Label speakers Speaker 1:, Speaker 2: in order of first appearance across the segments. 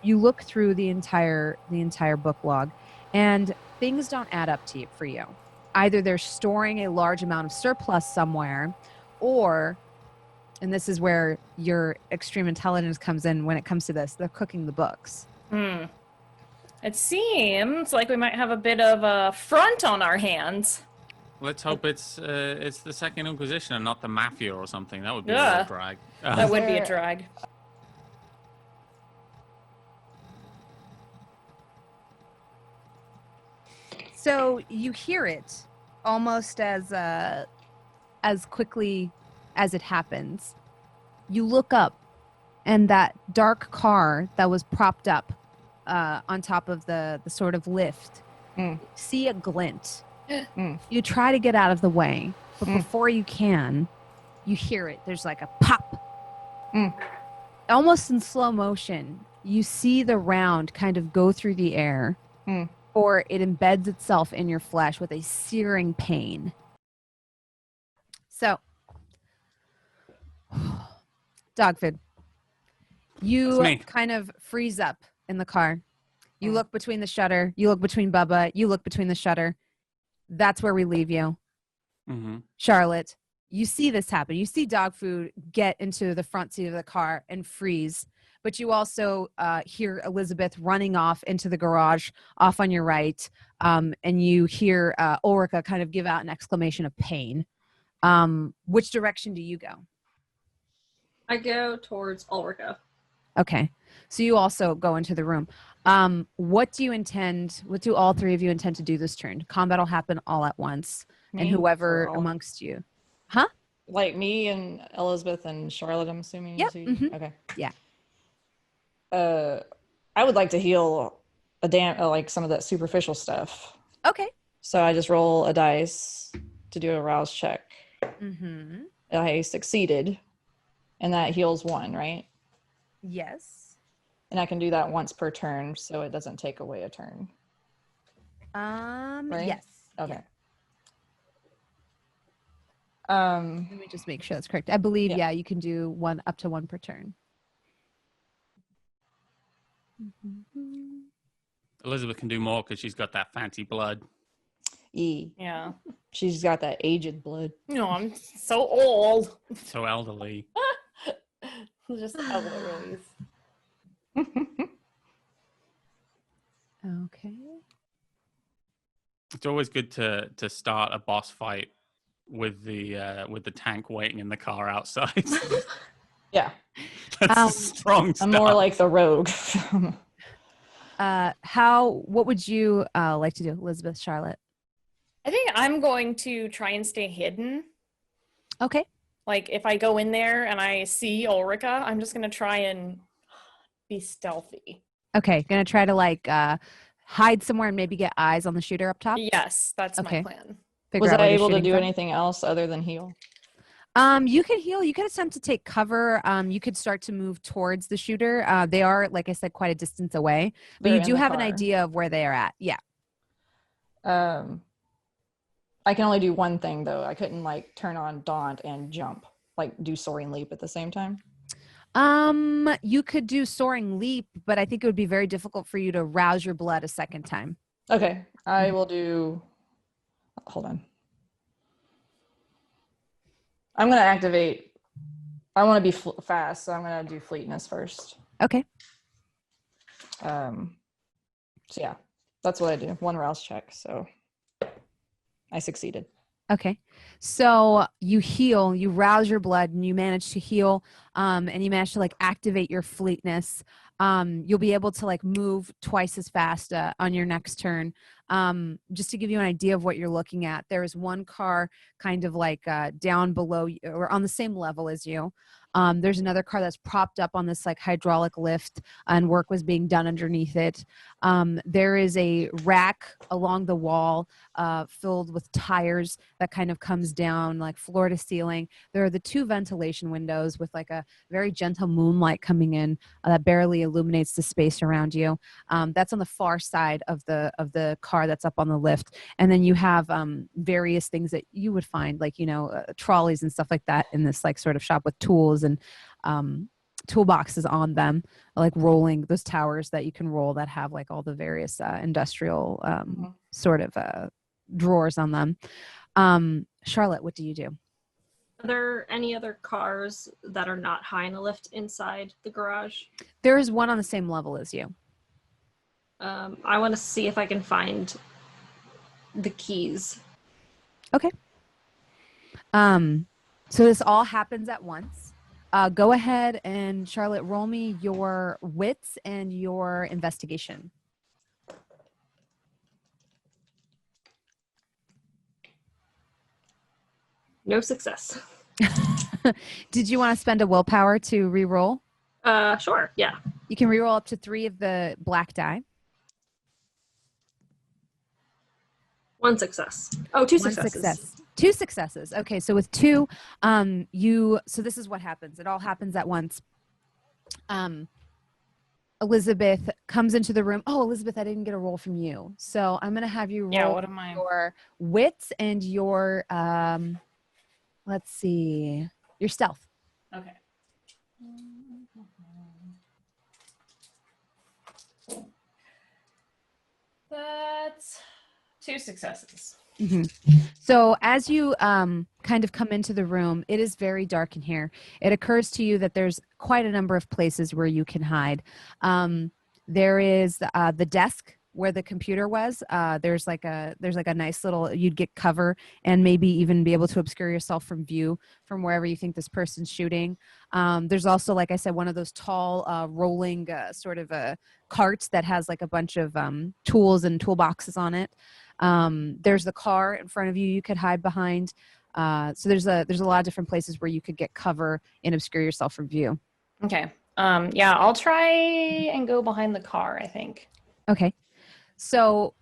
Speaker 1: you look through the entire book log, and things don't add up for you. Either they're storing a large amount of surplus somewhere, or, and this is where your extreme intelligence comes in when it comes to this, they're cooking the books.
Speaker 2: It seems like we might have a bit of a front on our hands.
Speaker 3: Let's hope it's the Second Inquisition and not the Mafia or something. That would be a real drag.
Speaker 2: That would be a drag.
Speaker 1: So you hear it almost as quickly as it happens. You look up, and that dark car that was propped up on top of the sort of lift, see a glint. You try to get out of the way, but before you can, you hear it. There's like a pop. Almost in slow motion, you see the round kind of go through the air, or it embeds itself in your flesh with a searing pain. So, Dogfood, you kind of freeze up in the car. You look between the shutter. You look between Bubba. You look between the shutter. That's where we leave you. Charlotte, you see this happen. You see Dogfood get into the front seat of the car and freeze. But you also hear Elizabeth running off into the garage off on your right. And you hear Ulrika kind of give out an exclamation of pain. Which direction do you go?
Speaker 4: I go towards Ulrika.
Speaker 1: Okay. So you also go into the room. What do all three of you intend to do this turn? Combat will happen all at once. And whoever amongst you. Huh?
Speaker 5: Like me and Elizabeth and Charlotte, I'm assuming.
Speaker 1: Yep.
Speaker 5: Okay.
Speaker 1: Yeah.
Speaker 5: I would like to heal like some of that superficial stuff.
Speaker 1: Okay.
Speaker 5: So I just roll a dice to do a rouse check. I succeeded, and that heals 1, right?
Speaker 1: Yes.
Speaker 5: And I can do that once per turn, so it doesn't take away a turn. Right?
Speaker 1: Yes.
Speaker 5: Okay.
Speaker 1: Let me just make sure that's correct. I believe, you can do up to 1 per turn.
Speaker 3: Elizabeth can do more because she's got that fancy blood.
Speaker 2: Yeah.
Speaker 5: She's got that aged blood.
Speaker 2: No, I'm so old.
Speaker 3: So elderly.
Speaker 2: Just elderly.
Speaker 1: Okay.
Speaker 3: It's always good to start a boss fight with the tank waiting in the car outside.
Speaker 5: Yeah.
Speaker 3: That's strong stuff.
Speaker 5: I'm more like the rogue.
Speaker 1: What would you like to do, Elizabeth, Charlotte?
Speaker 2: I think I'm going to try and stay hidden.
Speaker 1: Okay.
Speaker 2: Like, if I go in there and I see Ulrika, I'm just going to try and be stealthy.
Speaker 1: Okay. Gonna try to hide somewhere and maybe get eyes on the shooter up top?
Speaker 2: Yes, that's my plan.
Speaker 5: Was I able to do anything else other than heal?
Speaker 1: You can heal. You could attempt to take cover. You could start to move towards the shooter. They are, like I said, quite a distance away, but you do have an idea of where they are at. Yeah.
Speaker 5: I can only do one thing though. I couldn't turn on Daunt and jump, do soaring leap at the same time.
Speaker 1: You could do soaring leap, but I think it would be very difficult for you to rouse your blood a second time.
Speaker 5: Okay. I will do, hold on. I'm going to activate, I want to be fast, so I'm going to do fleetness first.
Speaker 1: Okay.
Speaker 5: So yeah, that's what I do. 1 rouse check, so I succeeded.
Speaker 1: Okay. So you heal, you rouse your blood, and you manage to heal, and you manage to activate your fleetness. You'll be able to move twice as fast on your next turn. Just to give you an idea of what you're looking at, there is one car kind of down below or on the same level as you. There's another car that's propped up on this hydraulic lift, and work was being done underneath it. There is a rack along the wall filled with tires that kind of comes down floor to ceiling. There are the 2 ventilation windows with a very gentle moonlight coming in that barely illuminates the space around you. That's on the far side of the car that's up on the lift. And then you have various things that you would find trolleys and stuff like that in this sort of shop with tools and toolboxes on them, like rolling those towers that you can roll that have like all the various industrial sort of drawers on them. Charlotte, what do you do?
Speaker 4: Are there any other cars that are not high in the lift inside the garage?
Speaker 1: There is one on the same level as you.
Speaker 4: I want to see if I can find the keys.
Speaker 1: Okay. So this all happens at once. Go ahead and Charlotte, roll me your wits and your investigation.
Speaker 4: No success.
Speaker 1: Did you want to spend a willpower to re-roll?
Speaker 4: Sure, yeah.
Speaker 1: You can re-roll up to 3 of the black die.
Speaker 4: 1 success. Oh, 2
Speaker 1: One
Speaker 4: successes.
Speaker 1: success. 2 successes. Okay, so with 2, so this is what happens. It all happens at once. Elizabeth comes into the room. Oh, Elizabeth, I didn't get a roll from you. So I'm going to have you roll
Speaker 2: what am I?
Speaker 1: your wits and your, let's see, your stealth.
Speaker 2: Okay. That's 2 successes.
Speaker 1: Mm-hmm. So as you kind of come into the room, it is very dark in here. It occurs to you that there's quite a number of places where you can hide. There is the desk where the computer was. There's like a nice little, you'd get cover and maybe even be able to obscure yourself from view from wherever you think this person's shooting. There's also, like I said, one of those tall rolling sort of carts that has like a bunch of tools and toolboxes on it. There's the car in front of you could hide behind. So there's a lot of different places where you could get cover and obscure yourself from view.
Speaker 2: Okay. Yeah, I'll try and go behind the car, I think.
Speaker 1: Okay. So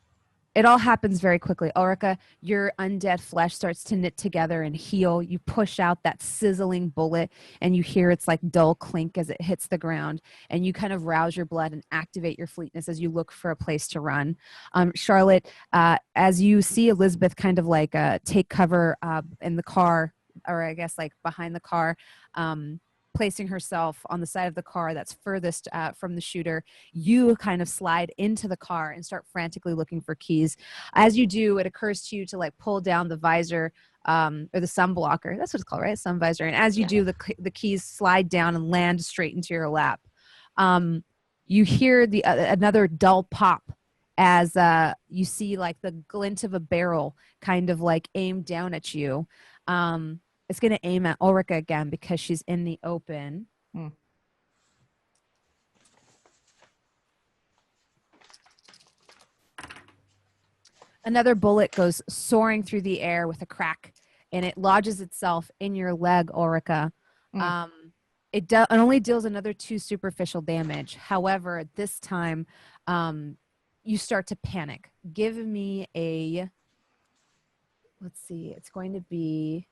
Speaker 1: it all happens very quickly. Ulrika, your undead flesh starts to knit together and heal. You push out that sizzling bullet and you hear its like dull clink as it hits the ground, and you kind of rouse your blood and activate your fleetness as you look for a place to run. Charlotte, as you see Elizabeth kind of like take cover in the car, or I guess like behind the car, placing herself on the side of the car that's furthest from the shooter, you kind of slide into the car and start frantically looking for keys. As you do, it occurs to you to like pull down the visor or the sun blocker. That's what it's called, right? Sun visor. And as you do, the keys slide down and land straight into your lap. You hear the another dull pop as you see like the glint of a barrel kind of like aimed down at you. It's going to aim at Ulrika again because she's in the open. Another bullet goes soaring through the air with a crack, and it lodges itself in your leg, Ulrika. It only deals another 2 superficial damage. However, at this time, you start to panic. Give me a, let's see, it's going to be,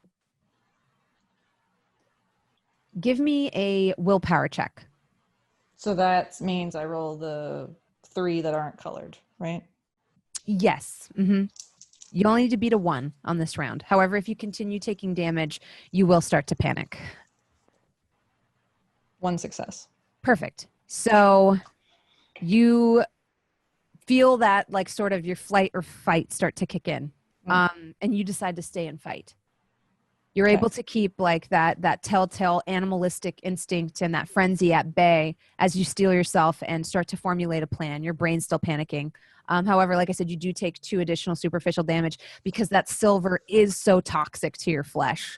Speaker 1: give me a willpower check.
Speaker 5: So that means I roll the 3 that aren't colored, right?
Speaker 1: Yes. Mm-hmm. You only need to beat a 1 on this round. However, if you continue taking damage, you will start to panic.
Speaker 5: 1 success.
Speaker 1: Perfect. So you feel that like sort of your flight or fight start to kick in, and you decide to stay and fight. You're able to keep like that telltale animalistic instinct and that frenzy at bay as you steel yourself and start to formulate a plan. Your brain's still panicking. However, like I said, you do take 2 additional superficial damage because that silver is so toxic to your flesh.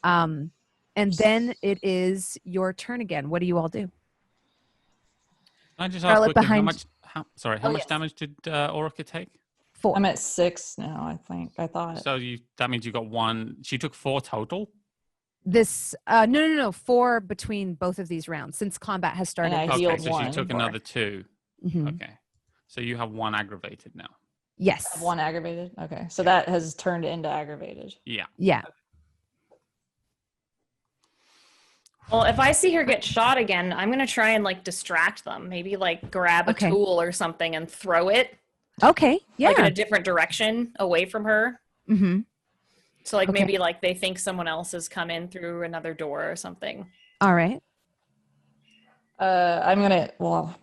Speaker 1: And then it is your turn again. What do you all do?
Speaker 3: Can I just ask
Speaker 1: Charlotte
Speaker 3: quickly,
Speaker 1: behind-
Speaker 3: how much damage did Ulrika take?
Speaker 1: 4.
Speaker 5: I'm at 6 now, I think. I thought.
Speaker 3: So that means you got 1. She took 4 total?
Speaker 1: This no 4 between both of these rounds since combat has started.
Speaker 5: And I
Speaker 3: Okay,
Speaker 5: healed
Speaker 3: so
Speaker 5: 1.
Speaker 3: she took another 2.
Speaker 1: Mhm.
Speaker 3: Okay. So you have 1 aggravated now.
Speaker 1: Yes.
Speaker 5: 1 aggravated? Okay. So that has turned into aggravated.
Speaker 3: Yeah.
Speaker 1: Yeah.
Speaker 2: Well, if I see her get shot again, I'm going to try and like distract them. Maybe like grab a
Speaker 1: Okay.
Speaker 2: tool or something and throw it
Speaker 1: Okay. Yeah.
Speaker 2: like in a different direction away from her.
Speaker 1: Mm-hmm.
Speaker 2: So like
Speaker 1: Okay.
Speaker 2: maybe like they think someone else has come in through another door or something.
Speaker 1: All right.
Speaker 5: I'm gonna. Well,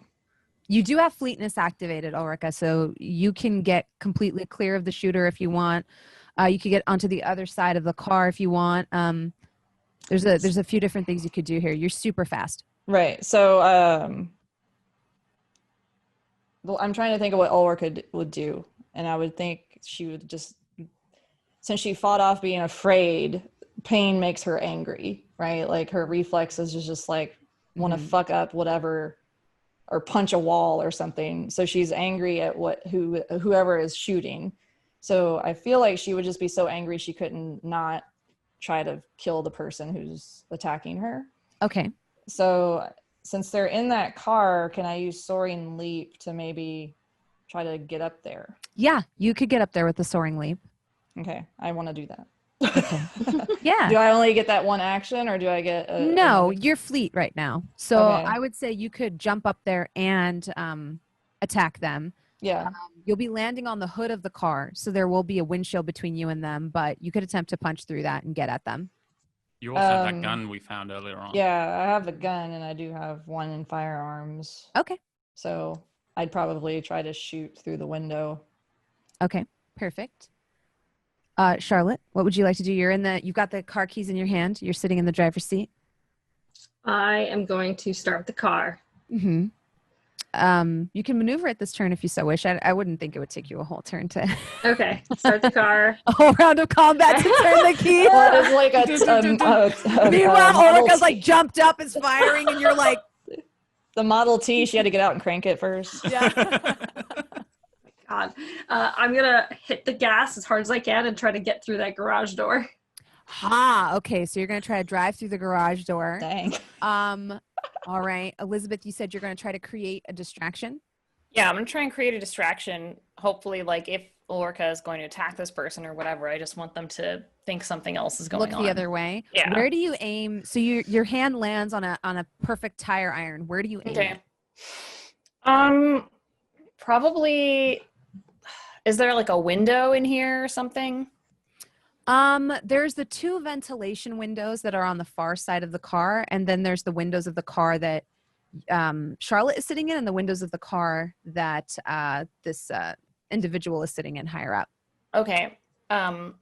Speaker 1: You do have fleetness activated, Ulrika, so you can get completely clear of the shooter if you want. You could get onto the other side of the car if you want. There's a few different things you could do here. You're super fast.
Speaker 5: right. So, well, I'm trying to think of what Ulrika would do, and I would think she would just, since she fought off being afraid, pain makes her angry, right? Like her reflexes is just like want to fuck up whatever, or punch a wall or something. So she's angry at whoever is shooting. So I feel like she would just be so angry she couldn't not try to kill the person who's attacking her.
Speaker 1: Okay.
Speaker 5: So since they're in that car, can I use Soaring Leap to maybe try to get up there?
Speaker 1: Yeah, you could get up there with the soaring leap.
Speaker 5: Okay, I want to do that.
Speaker 1: Yeah.
Speaker 5: Do I only get that one action, or do I get
Speaker 1: No, you're fleet right now. So
Speaker 5: Okay.
Speaker 1: I would say you could jump up there and attack them.
Speaker 5: Yeah.
Speaker 1: You'll be landing on the hood of the car, so there will be a windshield between you and them, but you could attempt to punch through that and get at them.
Speaker 3: You also have that gun we found earlier on.
Speaker 5: Yeah, I have the gun, and I do have one in firearms.
Speaker 1: Okay.
Speaker 5: So I'd probably try to shoot through the window.
Speaker 1: Okay. Perfect. Charlotte, what would you like to do? You've got the car keys in your hand. You're sitting in the driver's seat.
Speaker 4: I am going to start the car.
Speaker 1: Mm-hmm. You can maneuver at this turn if you so wish. I wouldn't think it would take you a whole turn to
Speaker 4: Okay, start the car.
Speaker 1: a whole round of combat to turn the key.
Speaker 5: Well, it's like a
Speaker 1: Meanwhile,
Speaker 5: Model
Speaker 1: Ulrika's
Speaker 5: T.
Speaker 1: like jumped up, is firing, and you're like,
Speaker 5: The Model T, she had to get out and crank it first.
Speaker 1: yeah.
Speaker 4: God, I'm gonna hit the gas as hard as I can and try to get through that garage door.
Speaker 1: Okay, so you're gonna try to drive through the garage door.
Speaker 5: Dang.
Speaker 1: All right, Elizabeth, you said you're gonna try to create a distraction.
Speaker 2: Yeah, I'm gonna try and create a distraction. Hopefully, like if Ulrika is going to attack this person or whatever, I just want them to think something else is going
Speaker 1: Look
Speaker 2: on.
Speaker 1: the other way.
Speaker 2: Yeah.
Speaker 1: Where do you aim? So your hand lands on a perfect tire iron. Where do you aim?
Speaker 2: Okay.
Speaker 1: it?
Speaker 2: Probably. Is there like a window in here or something?
Speaker 1: There's the two ventilation windows that are on the far side of the car, and then there's the windows of the car that Charlotte is sitting in, and the windows of the car that this individual is sitting in higher up.
Speaker 2: Okay. I'm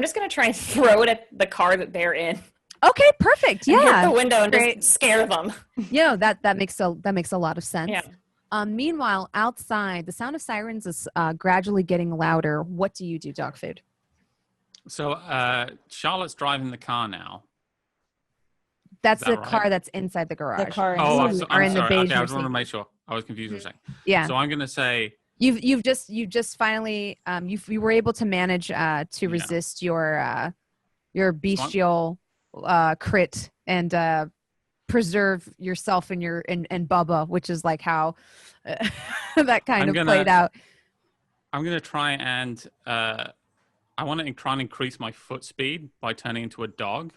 Speaker 2: just gonna try and throw it at the car that they're in.
Speaker 1: Okay, perfect.
Speaker 2: And
Speaker 1: Yeah,
Speaker 2: hit the window and
Speaker 1: Great.
Speaker 2: just scare them.
Speaker 1: that makes a lot of sense.
Speaker 2: Yeah.
Speaker 1: Meanwhile, outside, the sound of sirens is gradually getting louder. What do you do, Dogfood?
Speaker 3: So Charlotte's driving the car now.
Speaker 1: That's
Speaker 3: Is that
Speaker 1: the
Speaker 3: right?
Speaker 1: car that's inside the garage.
Speaker 5: The car.
Speaker 3: Oh,
Speaker 1: You
Speaker 3: I'm,
Speaker 1: are in
Speaker 3: I'm
Speaker 1: the
Speaker 3: sorry.
Speaker 1: beige
Speaker 3: Okay, I just wanted to
Speaker 1: Mercedes.
Speaker 3: make sure. I was confused for a second.
Speaker 1: Yeah.
Speaker 3: So I'm going to say,
Speaker 1: You've just finally you were able to manage to resist your bestial crit and preserve yourself and and Bubba, which is like how that kind of played out.
Speaker 3: I'm going to try and I want to try and increase my foot speed by turning into a dog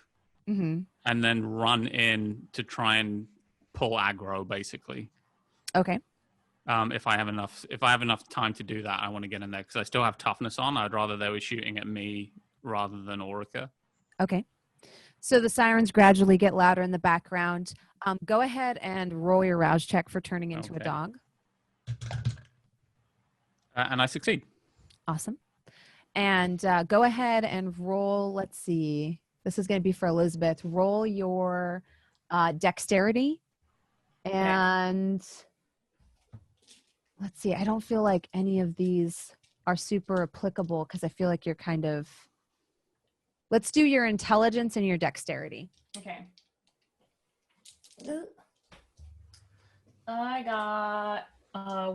Speaker 1: Mm-hmm.
Speaker 3: and then run in to try and pull aggro, basically.
Speaker 1: Okay.
Speaker 3: If I have enough time to do that, I want to get in there because I still have toughness on. I'd rather they were shooting at me rather than Ulrika.
Speaker 1: Okay. So the sirens gradually get louder in the background. Go ahead and roll your rouse check for turning into a
Speaker 3: Okay.
Speaker 1: dog.
Speaker 3: And I succeed.
Speaker 1: Awesome. And go ahead and roll, let's see. This is going to be for Elizabeth. Roll your dexterity. And let's see. I don't feel like any of these are super applicable because I feel like you're kind of... Let's do your intelligence and your dexterity.
Speaker 2: Okay. I got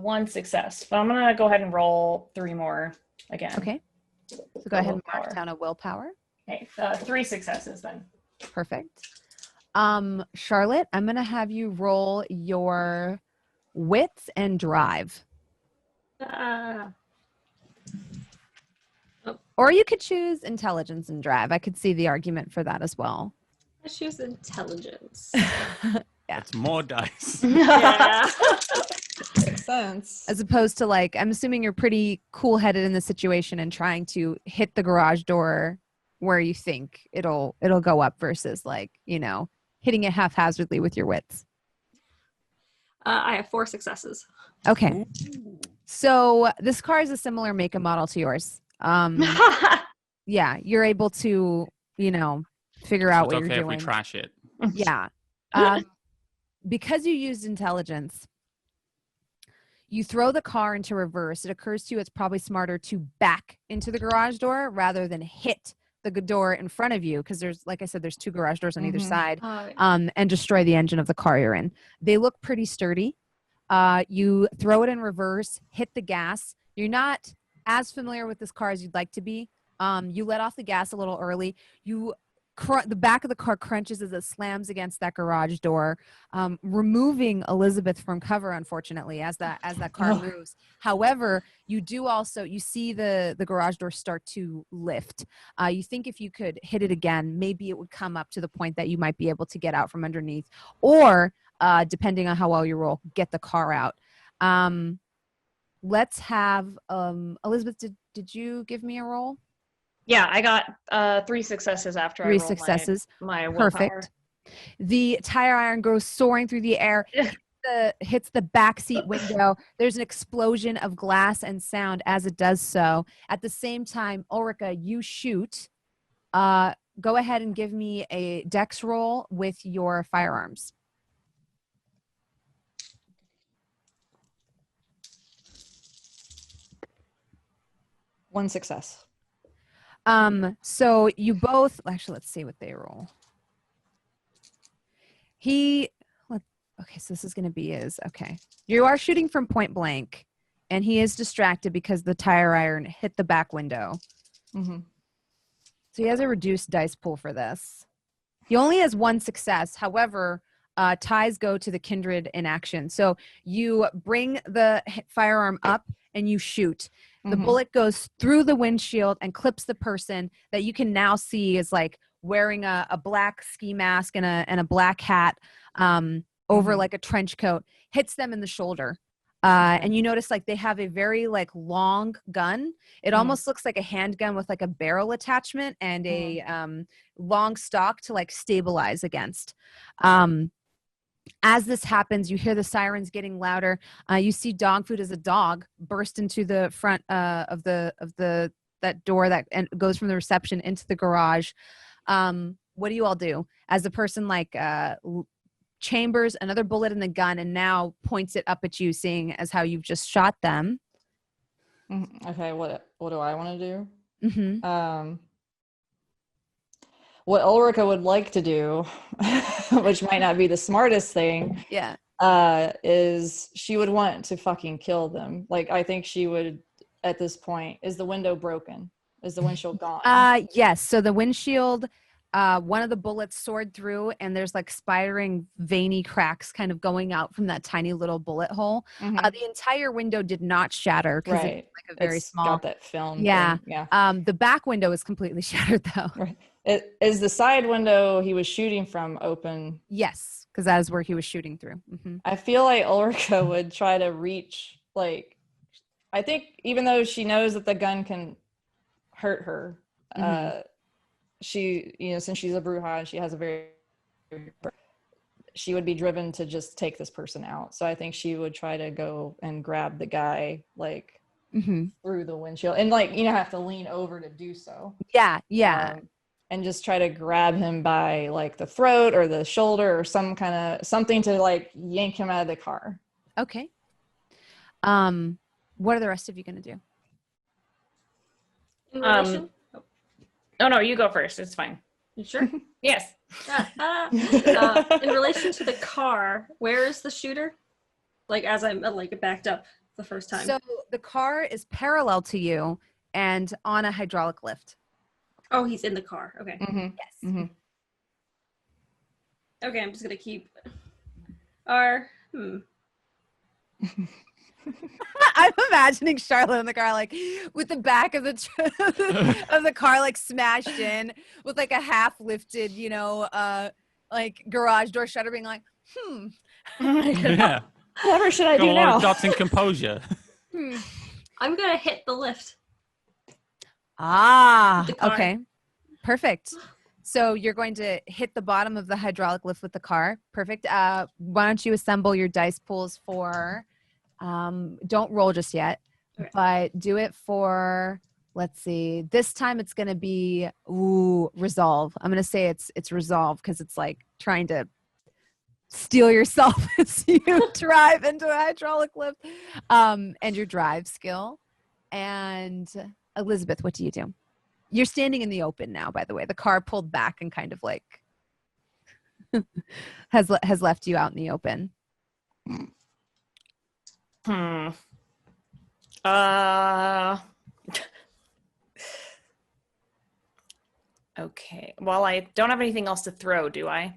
Speaker 2: one success, but I'm gonna go ahead and roll 3 more again.
Speaker 1: Okay. So go ahead and mark
Speaker 2: Willpower.
Speaker 1: down a willpower.
Speaker 2: Okay, 3 successes then.
Speaker 1: Perfect. Charlotte, I'm going to have you roll your wits and drive. Or you could choose intelligence and drive. I could see the argument for that as well.
Speaker 4: I choose intelligence.
Speaker 3: It's more dice.
Speaker 4: Yeah.
Speaker 5: Makes sense.
Speaker 1: As opposed to like, I'm assuming you're pretty cool-headed in the situation and trying to hit the garage door where you think it'll go up versus like, hitting it haphazardly with your wits.
Speaker 4: I have 4 successes.
Speaker 1: Okay. So this car is a similar make and model to yours. Yeah, you're able to, figure
Speaker 3: So
Speaker 1: out
Speaker 3: it's
Speaker 1: what
Speaker 3: okay
Speaker 1: you're
Speaker 3: if we
Speaker 1: doing.
Speaker 3: trash it.
Speaker 1: Yeah. Because you used intelligence, you throw the car into reverse. It occurs to you it's probably smarter to back into the garage door rather than hit the door in front of you, because there's, like I said, there's 2 garage doors on either side, and destroy the engine of the car you're in. They look pretty sturdy. You throw it in reverse, hit the gas. You're not as familiar with this car as you'd like to be. You let off the gas a little early. The back of the car crunches as it slams against that garage door, removing Elizabeth from cover, unfortunately, as that car moves. However, you see the garage door start to lift. You think if you could hit it again, maybe it would come up to the point that you might be able to get out from underneath, or depending on how well you roll, get the car out. Let's have Elizabeth, did you give me a roll?
Speaker 2: Yeah, I got 3 successes after
Speaker 1: 3
Speaker 2: I rolled
Speaker 1: successes.
Speaker 2: my willpower.
Speaker 1: Perfect. The tire iron goes soaring through the air, hits the back seat window. There's an explosion of glass and sound as it does so. At the same time, Ulrika, you shoot. Go ahead and give me a dex roll with your firearms.
Speaker 5: One success.
Speaker 1: So you both, actually, let's see what they roll. Okay, so this is going to be okay. You are shooting from point blank, and he is distracted because the tire iron hit the back window.
Speaker 5: Mm-hmm.
Speaker 1: So he has a reduced dice pool for this. He only has 1 success. However, ties go to the kindred in action. So you bring the firearm up and you shoot. The bullet goes through the windshield and clips the person that you can now see is like wearing a black ski mask and a black hat over like a trench coat, hits them in the shoulder. And you notice like they have a very like long gun. It almost looks like a handgun with like a barrel attachment and a long stock to like stabilize against. As this happens, you hear the sirens getting louder. You see Dogfood as a dog burst into the front of that door that goes from the reception into the garage. What do you all do? As the person like chambers another bullet in the gun and now points it up at you, seeing as how you've just shot them.
Speaker 5: Okay, what do I want to do?
Speaker 1: Mm-hmm.
Speaker 5: What Ulrika would like to do, which might not be the smartest thing, is she would want to fucking kill them. Like, I think she would, at this point, is the window broken? Is the windshield gone?
Speaker 1: Yes. So the windshield, one of the bullets soared through, and there's like spiraling, veiny cracks kind of going out from that tiny little bullet hole. The entire window did not shatter because it's like a very small.
Speaker 5: Got that film.
Speaker 1: Yeah.
Speaker 5: Thing. Yeah.
Speaker 1: The back window is completely shattered, though.
Speaker 5: Right. Is the side window he was shooting from open?
Speaker 1: Yes, because that is where he was shooting through.
Speaker 5: I feel like Ulrika would try to reach, like, I think even though she knows that the gun can hurt her, she, since she's a Bruja, she has she would be driven to just take this person out. So I think she would try to go and grab the guy, like, through the windshield, and like, have to lean over to do so. Yeah. And just try to grab him by like the throat or the shoulder or something to like yank him out of the car.
Speaker 1: Okay. What are the rest of you going to do?
Speaker 4: In relation?
Speaker 2: No, you go first. It's fine.
Speaker 4: You sure?
Speaker 2: Yes.
Speaker 4: In relation to the car, where is the shooter? Like, as I'm like backed up the first time.
Speaker 1: So the car is parallel to you and on a hydraulic lift.
Speaker 4: Oh, he's in the car. Okay.
Speaker 1: Yes.
Speaker 4: Okay, I'm just gonna keep
Speaker 1: I'm imagining Charlotte in the car, like with the back of the of the car like smashed in, with like a half lifted, like garage door shutter, being like,
Speaker 3: Yeah.
Speaker 5: Whatever should I do now?
Speaker 3: Adopting composure.
Speaker 4: I'm gonna hit the lift.
Speaker 1: Okay, perfect. So you're going to hit the bottom of the hydraulic lift with the car. Perfect. Why don't you assemble your dice pools for, don't roll just yet,
Speaker 4: Okay.
Speaker 1: but do it for, let's see, this time it's going to be, resolve. I'm going to say it's resolve because it's like trying to steal yourself as you drive into a hydraulic lift, and your drive skill. And Elizabeth, what do you do? You're standing in the open now, by the way. The car pulled back and kind of like has left you out in the open.
Speaker 2: Okay. Well, I don't have anything else to throw, do I?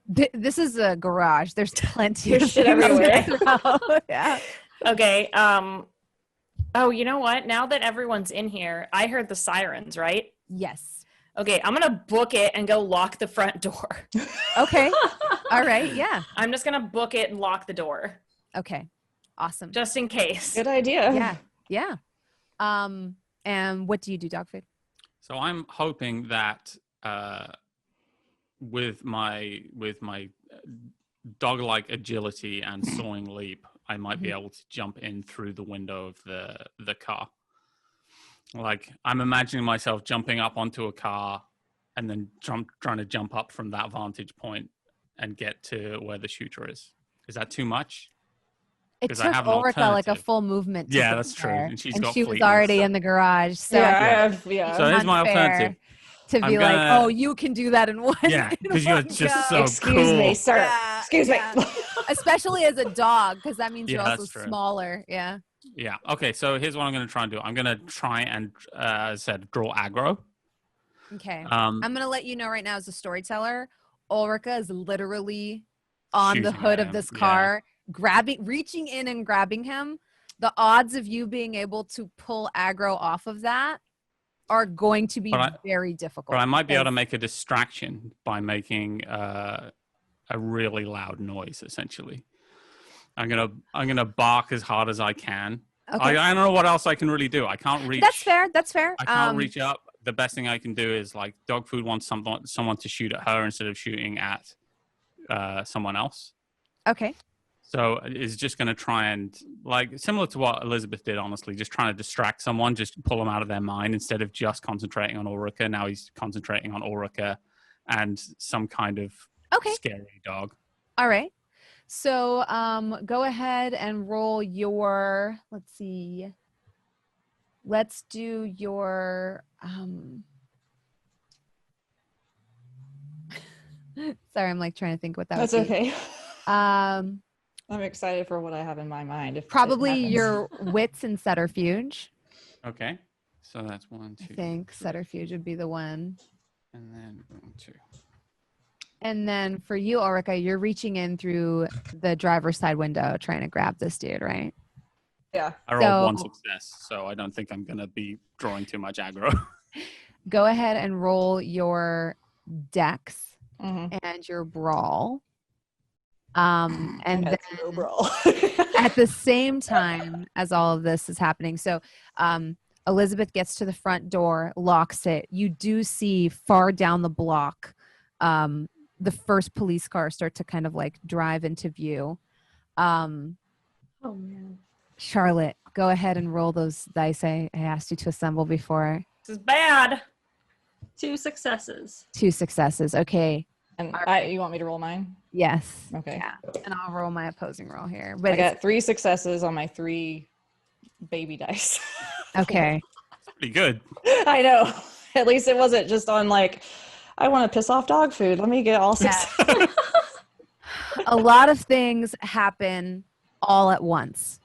Speaker 1: This is a garage. There's plenty
Speaker 5: There's
Speaker 1: of
Speaker 5: shit
Speaker 1: things to
Speaker 5: everywhere.
Speaker 1: throw. Yeah.
Speaker 2: Okay. Oh, you know what? Now that everyone's in here, I heard the sirens, right?
Speaker 1: Yes.
Speaker 2: Okay, I'm gonna book it and go lock the front door.
Speaker 1: Okay. All right. Yeah.
Speaker 2: I'm just gonna book it and lock the door,
Speaker 1: Okay. Awesome.
Speaker 2: just in case.
Speaker 5: Good idea.
Speaker 1: Yeah. Yeah. And what do you do, Dogfood?
Speaker 3: So I'm hoping that with my dog-like agility and soaring leap, I might be able to jump in through the window of the car. Like, I'm imagining myself jumping up onto a car and then trying to jump up from that vantage point and get to where the shooter is. Is that too much?
Speaker 1: It
Speaker 3: 'Cause I
Speaker 1: took
Speaker 3: have an
Speaker 1: Ulrika like a
Speaker 3: alternative.
Speaker 1: full movement. To
Speaker 3: Yeah,
Speaker 1: get
Speaker 3: that's true.
Speaker 1: there,
Speaker 3: And she's
Speaker 1: and
Speaker 3: got
Speaker 1: she was
Speaker 3: fleetness.
Speaker 1: already in the garage. So
Speaker 5: Yeah, I
Speaker 3: Yeah.
Speaker 5: have, yeah.
Speaker 3: So here's my
Speaker 1: unfair
Speaker 3: alternative.
Speaker 1: to
Speaker 3: I'm
Speaker 1: be like,
Speaker 3: gonna-
Speaker 1: oh, you can do that in one.
Speaker 3: Yeah,
Speaker 1: in
Speaker 3: because you're
Speaker 1: one
Speaker 3: just
Speaker 1: go.
Speaker 3: so
Speaker 5: Excuse
Speaker 3: cool.
Speaker 5: me, sir.
Speaker 1: Yeah,
Speaker 5: Excuse
Speaker 1: yeah.
Speaker 5: me.
Speaker 1: Especially as a dog, because that means you're
Speaker 3: Yeah,
Speaker 1: also
Speaker 3: that's true.
Speaker 1: smaller. Yeah.
Speaker 3: Yeah. Okay. So here's what I'm going to try and do. I'm going to try and, as I said, draw aggro.
Speaker 1: Okay.
Speaker 3: Um,
Speaker 1: I'm gonna let you know right now, as a storyteller, Ulrika is literally on the
Speaker 3: Shooting
Speaker 1: hood
Speaker 3: at
Speaker 1: of this
Speaker 3: him, yeah.
Speaker 1: car, reaching in and grabbing him. The odds of you being able to pull aggro off of that are going to be very difficult.
Speaker 3: but I might be able to
Speaker 1: because-
Speaker 3: make a distraction by making a really loud noise. Essentially, I'm gonna bark as hard as I can.
Speaker 1: Okay.
Speaker 3: I don't know what else I can really do. I can't reach.
Speaker 1: That's fair. That's fair.
Speaker 3: I can't reach up. The best thing I can do is like Dogfood wants someone to shoot at her instead of shooting at someone else.
Speaker 1: Okay.
Speaker 3: So is just going to try and, like, similar to what Elizabeth did, honestly, just trying to distract someone, just pull them out of their mind instead of just concentrating on Ulrika. Now he's concentrating on Ulrika and some kind of
Speaker 1: Okay.
Speaker 3: scary dog.
Speaker 1: All right. So go ahead and roll your, let's see. Let's do your sorry, I'm like trying to think what that
Speaker 5: That's
Speaker 1: would be.
Speaker 5: okay.
Speaker 1: Um
Speaker 5: I'm excited for what I have in my mind. If it
Speaker 1: probably
Speaker 5: happens.
Speaker 1: your wits and subterfuge.
Speaker 3: Okay. So that's 1, 2.
Speaker 1: I think
Speaker 3: 3,
Speaker 1: subterfuge would be the one.
Speaker 3: and then 1, 2.
Speaker 1: And then for you, Ulrika, you're reaching in through the driver's side window trying to grab this dude, right?
Speaker 5: Yeah.
Speaker 3: I rolled 1
Speaker 1: So-
Speaker 3: success, so I don't think I'm going to be drawing too much aggro.
Speaker 1: Go ahead and roll your dex
Speaker 5: Mhm.
Speaker 1: and your brawl. And then
Speaker 5: That's no brawl.
Speaker 1: at the same time as all of this is happening. So Elizabeth gets to the front door, locks it. You do see far down the block the first police car start to kind of like drive into view.
Speaker 4: Oh man.
Speaker 1: Charlotte, go ahead and roll those dice I asked you to assemble before.
Speaker 2: This is bad.
Speaker 4: 2 successes.
Speaker 1: 2 successes. Okay.
Speaker 5: And
Speaker 1: All right.
Speaker 5: you want me to roll mine?
Speaker 1: Yes.
Speaker 5: Okay.
Speaker 1: Yeah. And I'll roll my opposing roll here. But
Speaker 5: I got 3 successes on my 3 baby dice.
Speaker 1: okay.
Speaker 3: Pretty good.
Speaker 5: I know. At least it wasn't just on like, I want to piss off dog food. Let me get all 6.
Speaker 1: Yeah. A lot of things happen all at once.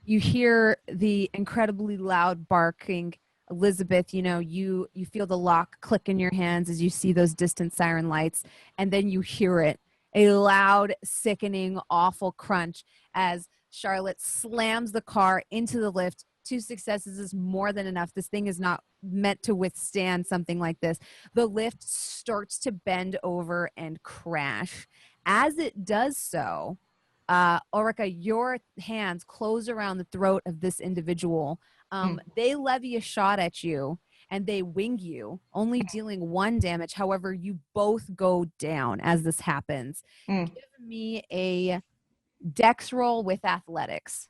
Speaker 1: You hear the incredibly loud barking. Elizabeth, you feel the lock click in your hands as you see those distant siren lights, and then you hear it, a loud, sickening, awful crunch as Charlotte slams the car into the lift. 2 successes is more than enough. This thing is not meant to withstand something like this. The lift starts to bend over and crash. As it does so, Ulrika, your hands close around the throat of this individual. They levy a shot at you, and they wing you, only dealing 1 damage. However, you both go down as this happens.
Speaker 5: Mm.
Speaker 1: Give me a dex roll with athletics.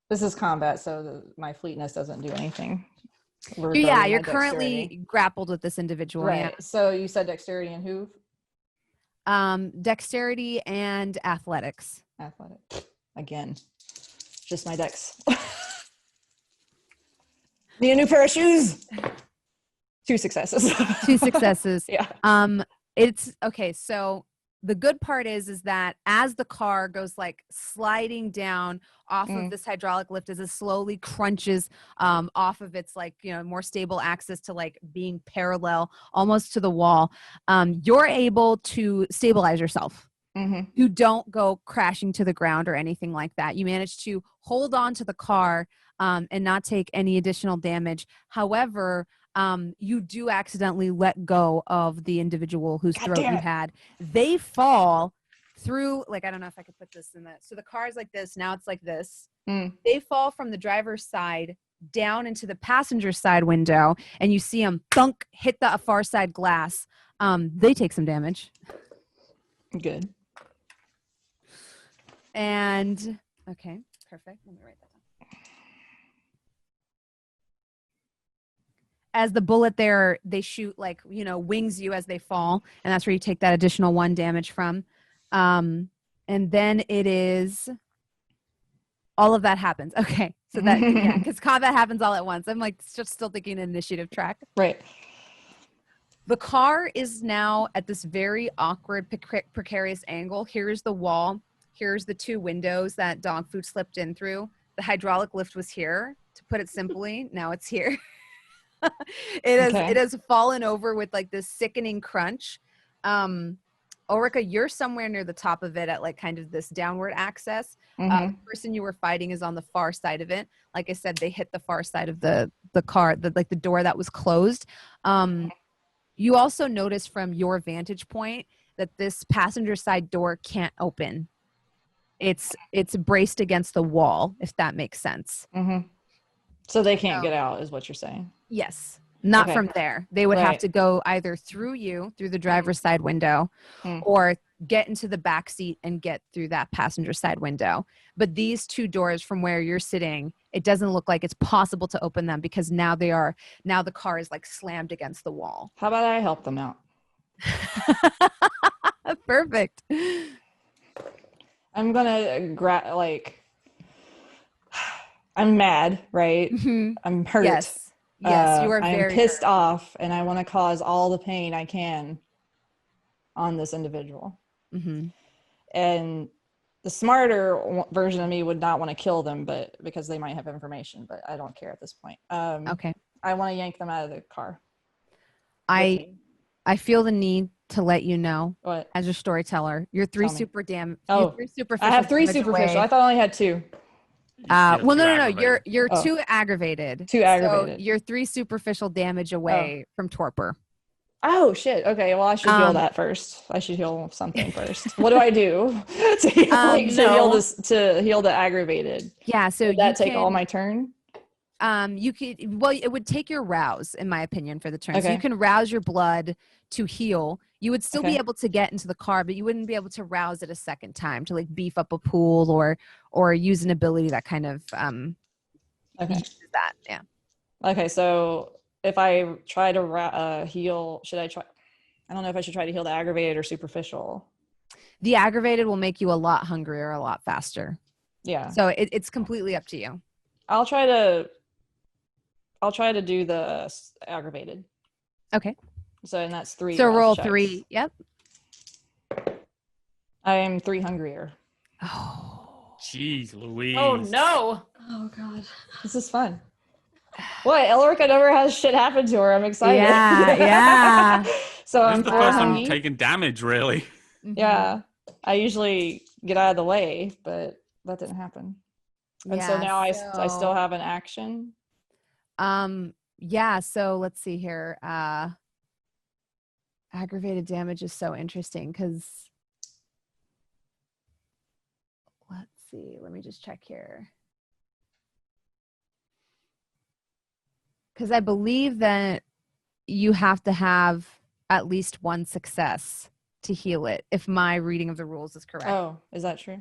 Speaker 5: This is combat, so my fleetness doesn't do anything.
Speaker 1: Yeah,
Speaker 5: regarding
Speaker 1: you're
Speaker 5: my
Speaker 1: currently
Speaker 5: dexterity.
Speaker 1: grappled with this individual.
Speaker 5: Right. So you said dexterity and who?
Speaker 1: Yeah. Dexterity and athletics.
Speaker 5: Athletic. Again, just my dex. Need a new pair of shoes. 2 successes.
Speaker 1: 2 successes.
Speaker 5: Yeah.
Speaker 1: It's okay. So the good part is that as the car goes like sliding down off of this hydraulic lift, as it slowly crunches off of its like, you know, more stable axis to like being parallel almost to the wall, you're able to stabilize yourself.
Speaker 5: Mm-hmm.
Speaker 1: You don't go crashing to the ground or anything like that. You manage to hold on to the car and not take any additional damage. However, you do accidentally let go of the individual whose
Speaker 5: God
Speaker 1: throat
Speaker 5: damn
Speaker 1: you
Speaker 5: it.
Speaker 1: had. They fall through, like, I don't know if I could put this in that. So the car is like this. Now it's like this.
Speaker 5: Mm.
Speaker 1: They fall from the driver's side down into the passenger side window, and you see them thunk, hit the far side glass. They take some damage.
Speaker 5: Good.
Speaker 1: And, okay, perfect. Let me write that down. As the bullet there, they shoot like, you know, wings you as they fall. And that's where you take that additional 1 damage from. And then it is, all of that happens. Okay. So that, yeah, because combat happens all at once. I'm like just still thinking initiative track.
Speaker 5: Right.
Speaker 1: The car is now at this very awkward, precarious angle. Here's the wall. Here's the 2 windows that Dogfood slipped in through. The hydraulic lift was here. To put it simply, now it's here. It has fallen over with like this sickening crunch. Ulrika, you're somewhere near the top of it at like kind of this downward access. The person you were fighting is on the far side of it. Like I said, they hit the far side of the car, the door that was closed. You also notice from your vantage point that this passenger side door can't open. It's braced against the wall, if that makes sense.
Speaker 5: Mm-hmm. So they can't get out, is what you're saying.
Speaker 1: Yes. Not
Speaker 5: Okay.
Speaker 1: from there. They would have to go either through the driver's side window, or get into the back seat and get through that passenger side window. But these 2 doors from where you're sitting, it doesn't look like it's possible to open them because now the car is like slammed against the wall.
Speaker 5: How about I help them out?
Speaker 1: Perfect.
Speaker 5: I'm gonna I'm mad, right?
Speaker 1: Mhm.
Speaker 5: I'm hurt.
Speaker 1: Yes. Yes, you are
Speaker 5: I'm
Speaker 1: very
Speaker 5: pissed
Speaker 1: hurt.
Speaker 5: off, and I want to cause all the pain I can on this individual.
Speaker 1: Mm-hmm.
Speaker 5: And the smarter version of me would not want to kill them, but because they might have information, but I don't care at this point.
Speaker 1: Okay.
Speaker 5: I want to yank them out of the car.
Speaker 1: I feel the need to let you know,
Speaker 5: What?
Speaker 1: as a storyteller, you're 3
Speaker 5: Tell me.
Speaker 1: you're 3 superficial.
Speaker 5: I have 3
Speaker 1: damage
Speaker 5: superficial.
Speaker 1: away.
Speaker 5: I thought I only had 2.
Speaker 1: Well, no.
Speaker 3: aggravated.
Speaker 1: You're
Speaker 5: Oh.
Speaker 1: 2 aggravated.
Speaker 5: 2 aggravated.
Speaker 1: So you're 3 superficial damage away from torpor.
Speaker 5: Oh shit. Okay. Well, I should heal that first. I should heal something first. What do I do to heal the aggravated?
Speaker 1: Yeah. So
Speaker 5: would that take all my turn?
Speaker 1: You could. Well, it would take your rouse, in my opinion, for the turn. So
Speaker 5: Okay.
Speaker 1: you can rouse your blood to heal. You would still be
Speaker 5: Okay.
Speaker 1: able to get into the car, but you wouldn't be able to rouse it a second time to like beef up a pool or use an ability that kind of
Speaker 5: Okay.
Speaker 1: uses that. Yeah.
Speaker 5: Okay. So if I try to heal, should I try? I don't know if I should try to heal the aggravated or superficial.
Speaker 1: The aggravated will make you a lot hungrier, a lot faster.
Speaker 5: Yeah.
Speaker 1: So it's completely up to you.
Speaker 5: I'll try to do the aggravated.
Speaker 1: Okay.
Speaker 5: So and that's 3.
Speaker 1: So roll
Speaker 5: checks.
Speaker 1: 3. Yep.
Speaker 5: I am 3 hungrier.
Speaker 1: Oh.
Speaker 3: Jeez Louise.
Speaker 2: Oh no.
Speaker 4: Oh god.
Speaker 5: This is fun. What? Ulrika never has shit happen to her. I'm excited.
Speaker 1: Yeah, yeah.
Speaker 5: So
Speaker 3: This
Speaker 5: I'm
Speaker 3: is the
Speaker 5: 4
Speaker 3: first time
Speaker 5: hungry.
Speaker 3: I'm taking damage, really.
Speaker 5: Yeah. I usually get out of the way, but that didn't happen. And so now I still have an action.
Speaker 1: Yeah, so let's see here. Aggravated damage is so interesting because let's see. Let me just check here. Because I believe that you have to have at least one success to heal it, if my reading of the rules is correct.
Speaker 5: Oh, is that true?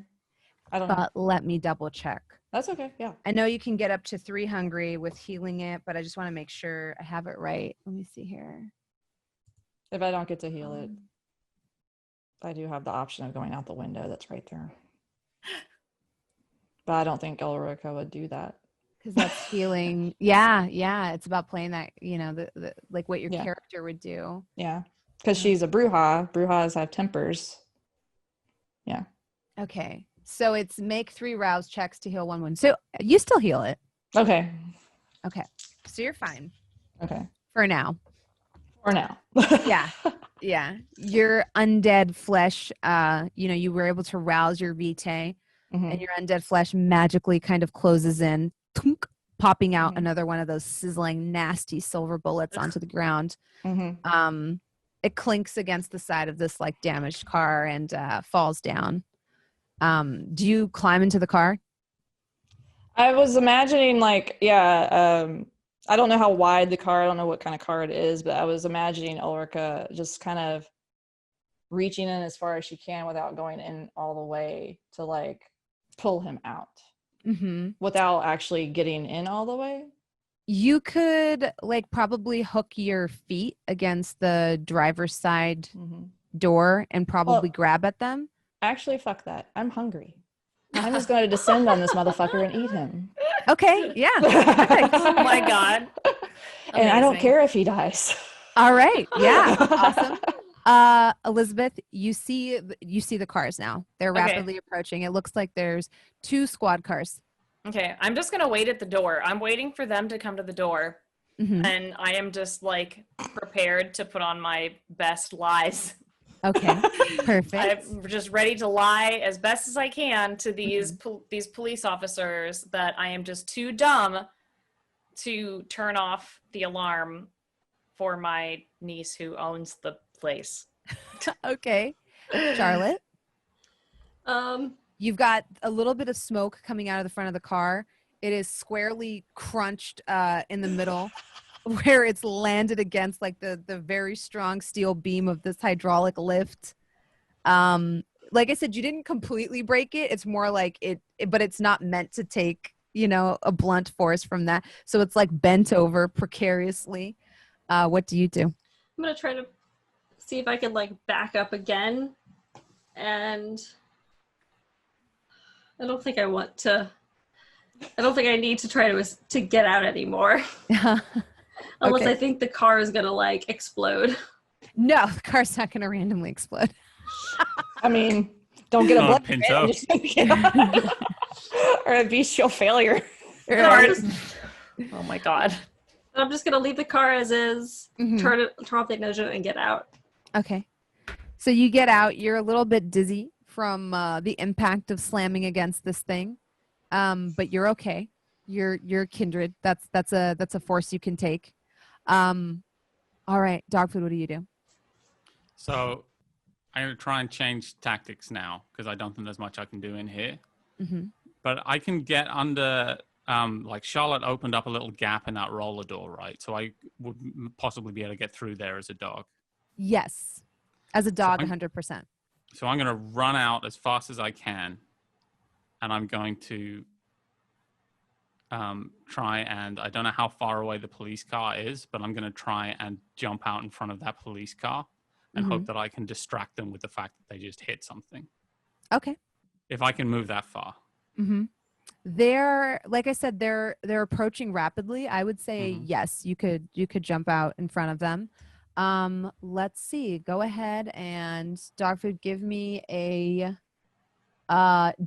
Speaker 5: I don't know.
Speaker 1: But let me double check.
Speaker 5: That's okay. Yeah.
Speaker 1: I know you can get up to 3 hungry with healing it, but I just want to make sure I have it right. Let me see here.
Speaker 5: If I don't get to heal it, I do have the option of going out the window that's right there. But I don't think Ulrika would do that.
Speaker 1: Because that's healing. Yeah. It's about playing that, the like what your
Speaker 5: Yeah.
Speaker 1: character would do.
Speaker 5: Yeah. Because she's a Bruja. Brujas have tempers. Yeah.
Speaker 1: Okay. So it's make 3 rouse checks to heal 1 wound. So you still heal it.
Speaker 5: Okay.
Speaker 1: Okay. So you're fine
Speaker 5: Okay.
Speaker 1: for now.
Speaker 5: For now.
Speaker 1: Yeah. Yeah. Your undead flesh, you were able to rouse your vitae,
Speaker 5: Mhm.
Speaker 1: and your undead flesh magically kind of closes in, thunk, popping out
Speaker 5: Mhm.
Speaker 1: another one of those sizzling, nasty silver bullets onto the ground.
Speaker 5: Mhm.
Speaker 1: It clinks against the side of this like damaged car and falls down. Do you climb into the car?
Speaker 5: I was imagining I don't know how wide the car, I don't know what kind of car it is, but I was imagining Ulrika just kind of reaching in as far as she can without going in all the way to like pull him out
Speaker 1: Mm-hmm.
Speaker 5: without actually getting in all the way.
Speaker 1: You could like probably hook your feet against the driver's side door and probably
Speaker 5: Well-
Speaker 1: grab at them.
Speaker 5: Actually, fuck that. I'm hungry. I'm just going to descend on this motherfucker and eat him.
Speaker 1: Okay, yeah.
Speaker 2: Oh my god.
Speaker 5: And I don't
Speaker 2: Amazing.
Speaker 5: care if he dies.
Speaker 1: All right. Yeah. Awesome. Elizabeth, you see the cars now. They're
Speaker 2: Okay.
Speaker 1: rapidly approaching. It looks like there's 2 squad cars.
Speaker 2: Okay, I'm just gonna wait at the door. I'm waiting for them to come to the door,
Speaker 1: Mhm.
Speaker 2: and I am just like prepared to put on my best lies.
Speaker 1: Okay. Perfect.
Speaker 2: I'm just ready to lie as best as I can to these these police officers that I am just too dumb to turn off the alarm for my niece who owns the place.
Speaker 1: Okay. Charlotte,
Speaker 4: Um,
Speaker 1: you've got a little bit of smoke coming out of the front of the car. It is squarely crunched in the middle where it's landed against like the very strong steel beam of this hydraulic lift. Like I said, you didn't completely break it. It's more like but it's not meant to take, a blunt force from that. So it's like bent over precariously. What do you do?
Speaker 4: I'm gonna try to see if I can like back up again, and I don't think I want to. I don't think I need to try to get out anymore, unless
Speaker 1: Okay.
Speaker 4: I think the car is gonna like explode.
Speaker 1: No, the car's not going to randomly explode.
Speaker 5: I mean, don't get a
Speaker 3: Oh,
Speaker 5: blood
Speaker 3: Pinto.
Speaker 5: or a bestial failure.
Speaker 2: Oh my god.
Speaker 4: I'm just gonna leave the car as is,
Speaker 1: Mhm.
Speaker 4: turn off the ignition, and get out.
Speaker 1: Okay. So you get out. You're a little bit dizzy from the impact of slamming against this thing, but you're okay. You're kindred. That's a force you can take. All right, Dogfood. What do you do?
Speaker 3: So I'm going to try and change tactics now because I don't think there's much I can do in here.
Speaker 1: Mm-hmm.
Speaker 3: But I can get under, like Charlotte opened up a little gap in that roller door, right? So I would possibly be able to get through there as a dog.
Speaker 1: Yes, as a dog,
Speaker 3: I'm-
Speaker 1: 100%.
Speaker 3: So I'm going to run out as fast as I can. And I'm going to try and, I don't know how far away the police car is, but I'm going to try and jump out in front of that police car and hope that I can distract them with the fact that they just hit something.
Speaker 1: Okay.
Speaker 3: If I can move that far.
Speaker 1: Mm-hmm. They're, like I said, they're approaching rapidly. I would say yes, you could jump out in front of them. Let's see. Go ahead and Dogfood, give me a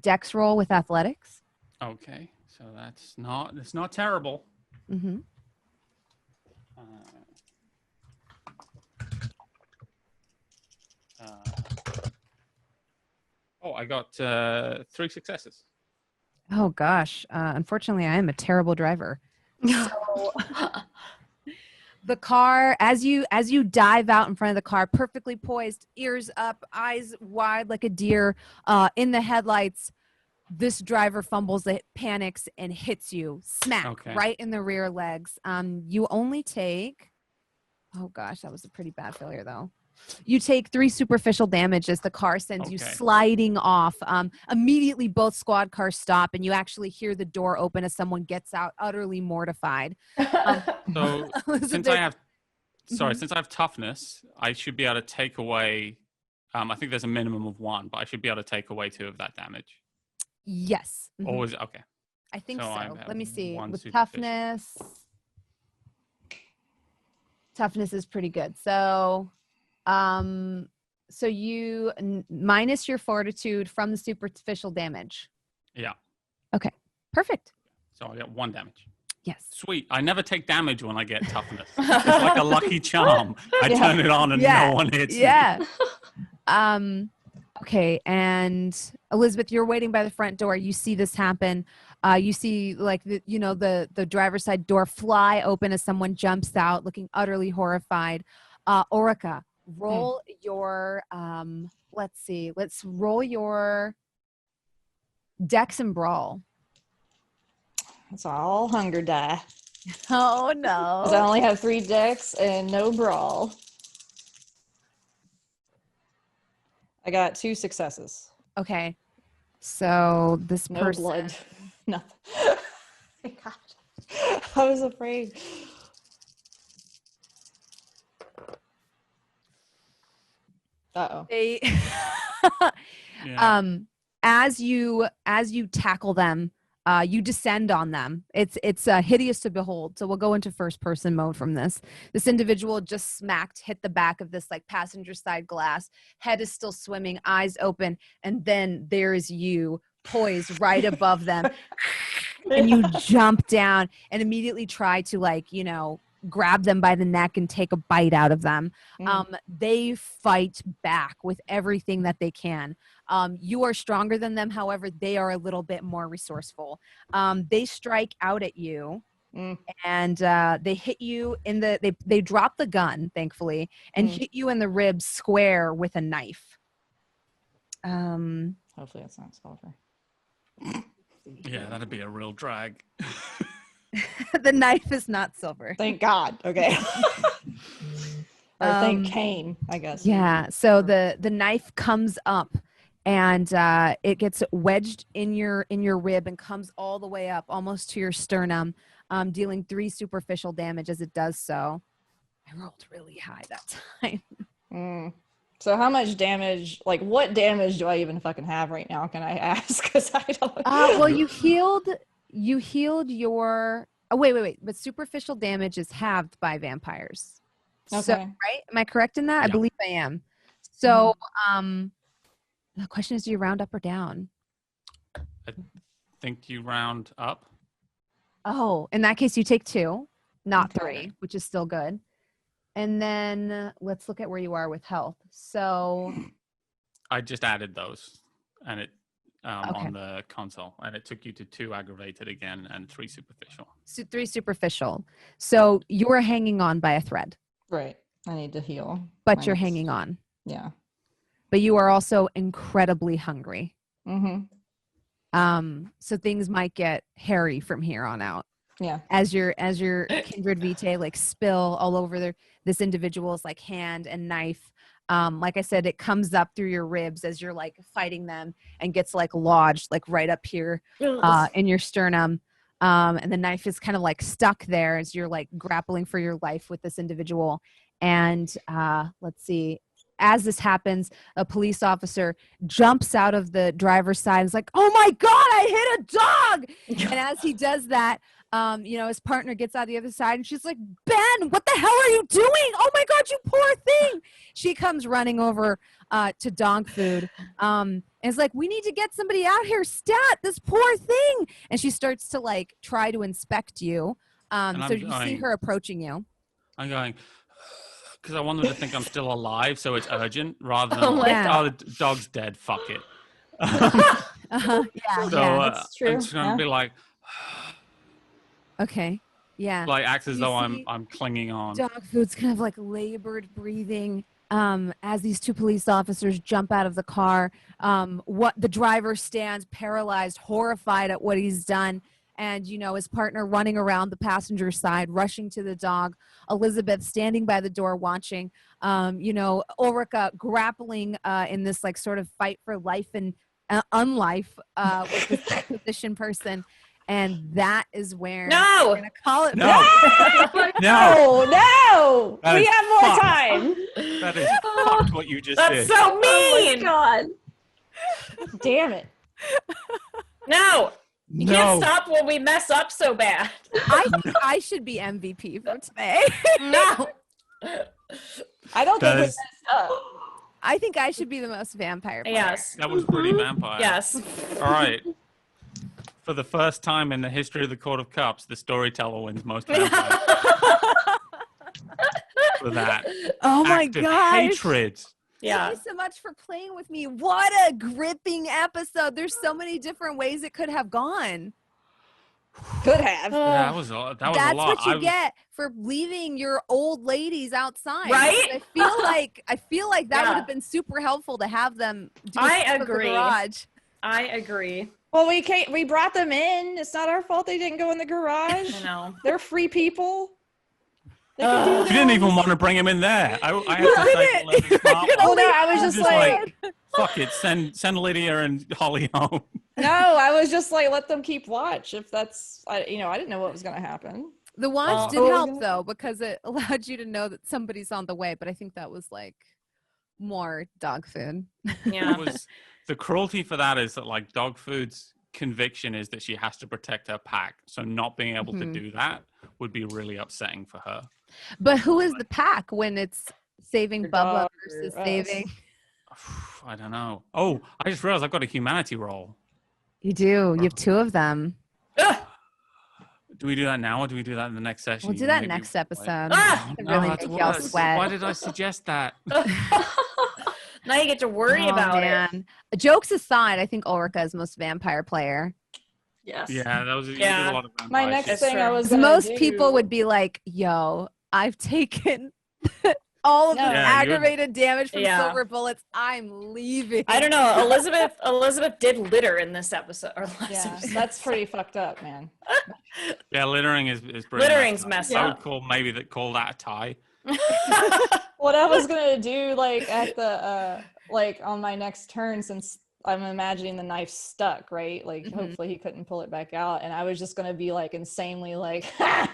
Speaker 1: dex roll with athletics.
Speaker 3: Okay. So it's not terrible.
Speaker 1: Mm-hmm.
Speaker 3: I got 3 successes.
Speaker 1: Oh gosh. Unfortunately, I am a terrible driver. So the car, as you dive out in front of the car, perfectly poised, ears up, eyes wide like a deer, in the headlights, this driver fumbles, it panics and hits you smack right in the rear legs. You only take, oh gosh, that was a pretty bad failure though. You take 3 superficial damage as the car sends you sliding off. Immediately, both squad cars stop, and you actually hear the door open as someone gets out, utterly mortified.
Speaker 3: So since I have, since I have toughness, I should be able to take away. I think there's a minimum of 1, but I should be able to take away 2 of that damage.
Speaker 1: Yes.
Speaker 3: Or is it okay?
Speaker 1: I think so. Let me see. With
Speaker 3: superficial.
Speaker 1: toughness is pretty good. So. So you minus your fortitude from the superficial damage.
Speaker 3: Yeah.
Speaker 1: Okay. Perfect.
Speaker 3: So I get 1 damage.
Speaker 1: Yes.
Speaker 3: Sweet. I never take damage when I get toughness. It's like a lucky charm. I turn it on and no one hits me.
Speaker 1: Okay. And Elizabeth, you're waiting by the front door. You see this happen. You see like the driver's side door fly open as someone jumps out looking utterly horrified. Ulrika, roll your let's roll your dex and brawl.
Speaker 5: It's all hunger die.
Speaker 1: Oh no.
Speaker 5: 'Cause I only have 3 dex and no brawl. I got 2 successes.
Speaker 1: Okay. So this
Speaker 5: No
Speaker 1: person
Speaker 5: blood. Nothing. God. I was afraid. Uh-oh.
Speaker 1: They as you tackle them, you descend on them. It's hideous to behold. So we'll go into first person mode from this. This individual just hit the back of this like passenger side glass. Head is still swimming, eyes open, and then there's you poised right above them. And you jump down and immediately try to grab them by the neck and take a bite out of them. They fight back with everything that they can. You are stronger than them. However, they are a little bit more resourceful. They strike out at you and they hit you they drop the gun, thankfully, and hit you in the ribs square with a knife.
Speaker 5: Hopefully it's not silver.
Speaker 3: Yeah, that'd be a real drag.
Speaker 1: The knife is not silver.
Speaker 5: Thank God. Okay. Or thank Cain, I guess.
Speaker 1: Yeah. So the knife comes up and it gets wedged in your rib and comes all the way up almost to your sternum, dealing 3 superficial damage as it does so. I rolled really high that time.
Speaker 5: So how much damage, like what damage do I even fucking have right now? Can I ask? Because I don't.
Speaker 1: Well, you healed your. Oh, wait. But superficial damage is halved by vampires.
Speaker 5: Okay.
Speaker 1: So, right? Am I correct in that?
Speaker 3: Yeah.
Speaker 1: I believe I am. So, the question is, do you round up or down?
Speaker 3: I think you round up.
Speaker 1: Oh, in that case, you take 2, not
Speaker 5: Okay.
Speaker 1: 3, which is still good. And then let's look at where you are with health. So
Speaker 3: I just added those, and it on the console, and it took you to 2 aggravated again and 3 superficial.
Speaker 1: 3 superficial. So you're hanging on by a thread.
Speaker 5: Right. I need to heal.
Speaker 1: But you're hanging on.
Speaker 5: Yeah.
Speaker 1: But you are also incredibly hungry.
Speaker 5: Mm-hmm.
Speaker 1: So things might get hairy from here on out.
Speaker 5: Yeah.
Speaker 1: As your kindred vitae like spill all over this individual's like hand and knife. Like I said, it comes up through your ribs as you're like fighting them and gets like lodged like right up here in your sternum. And the knife is kind of like stuck there as you're like grappling for your life with this individual. And let's see. As this happens, a police officer jumps out of the driver's side and is like, "Oh my God, I hit a dog!" And as he does that, his partner gets out the other side and she's like, "Ben, what the hell are you doing? Oh my God, you poor thing." She comes running over to Dogfood and is like, "We need to get somebody out here, stat this poor thing." And she starts to like try to inspect you. So you see her approaching you.
Speaker 3: I'm going, because I want them to think I'm still alive, so it's urgent, rather than the dog's dead, fuck it.
Speaker 1: Yeah,
Speaker 5: that's true.
Speaker 3: I'm just going to be like,
Speaker 1: okay, yeah.
Speaker 3: like act as
Speaker 1: You
Speaker 3: though
Speaker 1: see
Speaker 3: I'm clinging on.
Speaker 1: Dogfood's kind of like labored breathing, as these two police officers jump out of the car. What the driver stands paralyzed, horrified at what he's done. And, his partner running around the passenger side, rushing to the dog. Elizabeth standing by the door watching. Ulrika grappling in this like sort of fight for life and unlife with this opposition person. And that is where
Speaker 2: No!
Speaker 1: we're going to call it.
Speaker 3: No.
Speaker 5: No, no.
Speaker 3: That
Speaker 5: We
Speaker 3: is
Speaker 5: have more
Speaker 3: fucked.
Speaker 5: time.
Speaker 3: That is fucked what you just
Speaker 2: That's
Speaker 3: did.
Speaker 2: so
Speaker 4: Oh my
Speaker 2: mean.
Speaker 4: god.
Speaker 5: Damn it.
Speaker 2: No. You
Speaker 3: No.
Speaker 2: can't stop when we mess up so bad.
Speaker 1: I think I should be MVP for today.
Speaker 2: No.
Speaker 5: I don't think we
Speaker 3: Does-
Speaker 5: messed up.
Speaker 1: I think I should be the most vampire player.
Speaker 2: Yes.
Speaker 3: That was pretty vampire.
Speaker 2: Yes.
Speaker 3: All right. For the first time in the history of the Court of Cups, the storyteller wins most vampire. For that.
Speaker 1: Oh my
Speaker 3: Act of
Speaker 1: gosh.
Speaker 3: hatred.
Speaker 2: Yeah.
Speaker 1: Thank you so much for playing with me. What a gripping episode. There's so many different ways it could have gone.
Speaker 5: Could have.
Speaker 3: Yeah, that was a lot.
Speaker 1: That's what you get for leaving your old ladies outside.
Speaker 2: Right?
Speaker 1: I feel like that
Speaker 2: Yeah.
Speaker 1: would have been super helpful to have them do
Speaker 2: I
Speaker 1: it from the
Speaker 2: agree.
Speaker 1: garage.
Speaker 2: I agree.
Speaker 5: Well, we brought them in. It's not our fault they didn't go in the garage.
Speaker 2: I know.
Speaker 5: They're free people. They can do
Speaker 3: You
Speaker 5: that.
Speaker 3: didn't even want to bring him in there. I had to say to Leslie Smart
Speaker 1: You're
Speaker 3: one.
Speaker 5: Oh no, I was just like,
Speaker 3: fuck it, send Lydia and Holly home.
Speaker 5: no, I was just like, let them keep watch. If that's, I didn't know what was gonna happen.
Speaker 1: The watch did
Speaker 5: Oh,
Speaker 1: help
Speaker 5: yeah.
Speaker 1: though, because it allowed you to know that somebody's on the way, but I think that was like more dog food.
Speaker 2: Yeah.
Speaker 3: It was the cruelty for that is that like Dogfood's conviction is that she has to protect her pack. So not being able to
Speaker 1: Mhm.
Speaker 3: do that would be really upsetting for her.
Speaker 1: But who is the pack when it's saving
Speaker 5: Your
Speaker 1: Bubba
Speaker 5: dog
Speaker 1: versus
Speaker 5: or us.
Speaker 1: saving?
Speaker 3: I don't know. Oh, I just realized I've got a humanity roll.
Speaker 1: You do. You have two of them.
Speaker 2: Ugh.
Speaker 3: Do we do that now or do we do that in the next session?
Speaker 1: We'll do that
Speaker 3: Maybe-
Speaker 1: next episode.
Speaker 2: Ah!
Speaker 1: To
Speaker 3: No,
Speaker 1: really
Speaker 3: that's
Speaker 1: make y'all
Speaker 3: worse.
Speaker 1: sweat.
Speaker 3: Why did I suggest that?
Speaker 2: Now you get to worry
Speaker 1: Oh,
Speaker 2: about it.
Speaker 1: man. Jokes aside, I think Ulrika is most vampire player.
Speaker 4: Yes.
Speaker 3: Yeah, that was you
Speaker 2: Yeah.
Speaker 3: did a lot of
Speaker 5: My
Speaker 3: vampire
Speaker 5: next
Speaker 3: shit.
Speaker 5: thing I
Speaker 2: true.
Speaker 5: was
Speaker 1: 'Cause
Speaker 5: gonna
Speaker 1: most
Speaker 5: do-
Speaker 1: people would be like, yo, I've taken all of
Speaker 5: No.
Speaker 1: this
Speaker 3: Yeah,
Speaker 1: aggravated damage from
Speaker 2: Yeah.
Speaker 1: silver bullets. I'm leaving.
Speaker 2: I don't know. Elizabeth did litter in this episode. Or last
Speaker 5: Yeah,
Speaker 2: episode.
Speaker 5: that's pretty fucked up, man.
Speaker 3: Yeah, littering is pretty
Speaker 2: Littering's
Speaker 3: messed
Speaker 2: messed
Speaker 3: up. I
Speaker 2: up.
Speaker 3: would call that a tie.
Speaker 5: What I was gonna do, like at the like on my next turn, since I'm imagining the knife stuck, right? Like
Speaker 1: Mhm.
Speaker 5: hopefully he couldn't pull it back out, and I was just gonna be like insanely like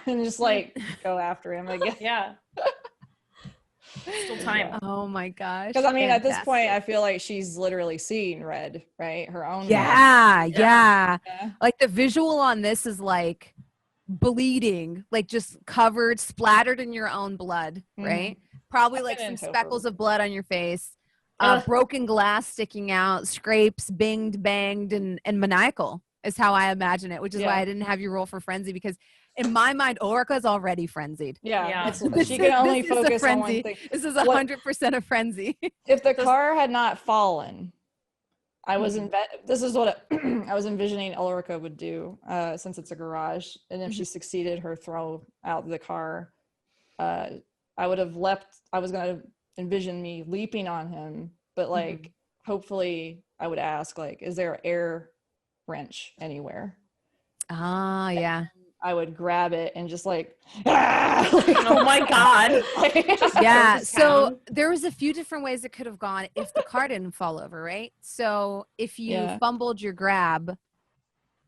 Speaker 5: and just like go after him again.
Speaker 2: Yeah. Still time.
Speaker 1: Oh my gosh.
Speaker 5: Because I mean, at this point, I
Speaker 1: Fantastic.
Speaker 5: feel like she's literally seeing red, right? Her own. red.
Speaker 1: Yeah.
Speaker 5: Yeah.
Speaker 1: Like the visual on this is like bleeding, like just covered, splattered in your own blood,
Speaker 5: Mhm.
Speaker 1: right? Probably
Speaker 5: I'm
Speaker 1: like
Speaker 5: getting
Speaker 1: some
Speaker 5: into it.
Speaker 1: speckles of blood on your face,
Speaker 2: Ugh.
Speaker 1: broken glass sticking out, scrapes, binged, banged, and maniacal is how I imagine it, which is why
Speaker 5: Yeah.
Speaker 1: I didn't have you roll for frenzy, because in my mind, Ulrika is already frenzied.
Speaker 5: Yeah,
Speaker 2: Yeah.
Speaker 5: it's- she can only
Speaker 1: This is a
Speaker 5: focus on one
Speaker 1: frenzy.
Speaker 5: thing.
Speaker 1: This is
Speaker 5: What-
Speaker 1: 100% a frenzy.
Speaker 5: If the car had not fallen, I was this is what I was envisioning Ulrika would do, since it's a garage, and if she succeeded her throw out the car, I would have leapt. I was going to envision me leaping on him, but like hopefully I would ask, like, is there an air wrench anywhere?
Speaker 1: Ah, yeah.
Speaker 5: I would grab it and just like, like,
Speaker 2: Oh my god.
Speaker 1: Yeah.
Speaker 2: Just
Speaker 1: So
Speaker 2: down.
Speaker 1: there was a few different ways it could have gone if the car didn't fall over, right? So if you
Speaker 5: Yeah.
Speaker 1: fumbled your grab,